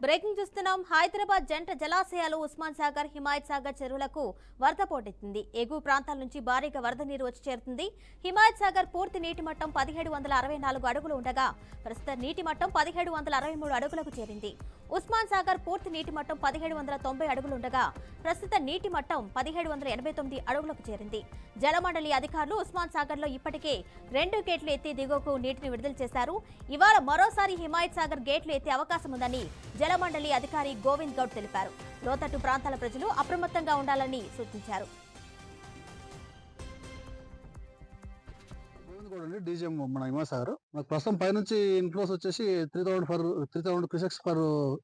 Breaking చూస్తున్నాం. హైదరాబాద్ జంట జలాశయాలు ఉస్మాన్ సాగర్, హిమాయత్ సాగర్ చెరువులకు వరద పోటెత్తింది. ఎగువ ప్రాంతాల నుంచి భారీగా వరద నీరు వచ్చి చేరుతుంది. హిమాయత్ సాగర్ పూర్తి నీటి మట్టం 1764 అడుగులు ఉండగా ప్రస్తుత నీటి మట్టం 1763 అడుగులకు చేరింది. ఉస్మాన్ సాగర్ పూర్తి నీటి మట్టం 1790 అడుగులుండగా ప్రస్తుత నీటి మట్టం 1789 అడుగులకు చేరింది. జలమండలి అధికారులు ఉస్మాన్ సాగర్ లో ఇప్పటికే 2 గేట్లు ఎత్తి దిగువకు నీటిని విడుదల చేశారు. ఇవాళ మరోసారి హిమాయత్ సాగర్ గేట్లు ఎత్తే అవకాశం ఉందని జలమండలి అధికారి గోవింద్ గౌడ్ తెలిపారు. లోతట్టు ప్రాంతాల ప్రజలు అప్రమత్తంగా ఉండాలని సూచించారు. డీజీఎం మన హిమాసాగర్ మనకు ప్రస్తుతం పైనుంచి ఇన్ఫ్లోస్ వచ్చేసి 3000 క్యూసెక్స్ పర్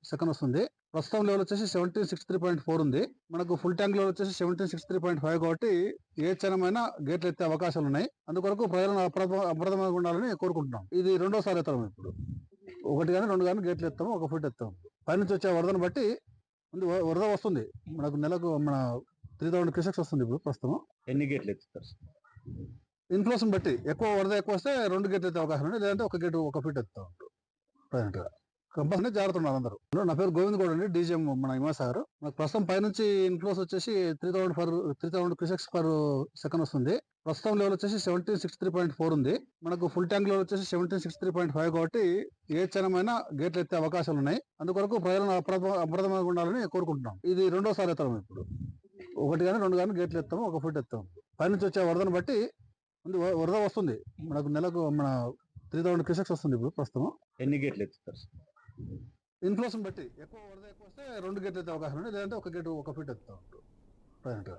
సెకండ్ వస్తుంది. ప్రస్తుతం లెవెల్ వచ్చేసి 1763.4 ఉంది. మనకు ఫుల్ ట్యాంక్ లెవెల్ వచ్చేసి 1763.5 కాబట్టి ఏ క్షణమైనా గేట్లు ఎత్తే అవకాశాలు ఉన్నాయి. అందుకొరకు ప్రజలను అప్రమత్తంగా ఉండాలని కోరుకుంటున్నాం. ఇది రెండోసారి ఎత్తాము. ఇప్పుడు 1 కానీ 2 కానీ గేట్లు ఎత్తాము, 1 ఫీట్ ఎత్తాము. పైనుంచి వచ్చే వరదను బట్టి వరద వస్తుంది. మనకు నెలకు మన 3000 క్యూసెక్స్ వస్తుంది. ఇప్పుడు ప్రస్తుతం ఎన్ని గేట్లు ఎత్తుతారు? ఇన్ఫ్లోషన్ బట్టి ఎక్కువ వరద ఎక్కువ వస్తే 2 గేట్లు ఎత్తే అవకాశం ఉంది. లేదంటే 1 గేటు 1 ఫీట్ ఎత్తా ఉంటారు. ప్రజెంట్ గా కంపల్సరీ జాగ్రత్త ఉన్నారు అందరూ. నా పేరు గోవింద్ గౌడ్ అండి, డీజీఎం మన హిమాసాగర్. మనకు ప్రస్తుతం పైనుంచి ఇన్ఫ్లోస్ వచ్చేసి 3000 క్యూసెక్స్ పర్ సెకండ్ వస్తుంది. ప్రస్తుతం లెవెల్ వచ్చేసి 1763.4 ఉంది. మనకు ఫుల్ ట్యాంక్ లెవెల్ వచ్చేసి 1763.5 కాబట్టి ఏ క్షణమైనా గేట్లు ఎత్తే అవకాశాలు ఉన్నాయి. అందుకొరకు ప్రజలను అప్రమత్తంగా ఉండాలని కోరుకుంటున్నాం. ఇది రెండోసారి ఎత్తాము. ఇప్పుడు 1 కానీ 2 కానీ గేట్లు ఎత్తాము, 1 ఫీట్ ఎత్తాము. పైనుంచి వచ్చే వరదను బట్టి వరద వస్తుంది. మనకు నెలకు మన 3000 క్యూసెక్స్ వస్తుంది. ఇప్పుడు ప్రస్తుతం ఎన్ని గేట్లు ఎత్తుతారు? ఇన్ఫ్లోషన్ బట్టి ఎక్కువ వరద ఎక్కువ వస్తే 2 గేట్లు ఎత్తే అవకాశం ఉంది. లేదంటే 1 గేటు 1 ఫీట్ ఎత్తా ఉంటారు. ప్రజెంట్ గా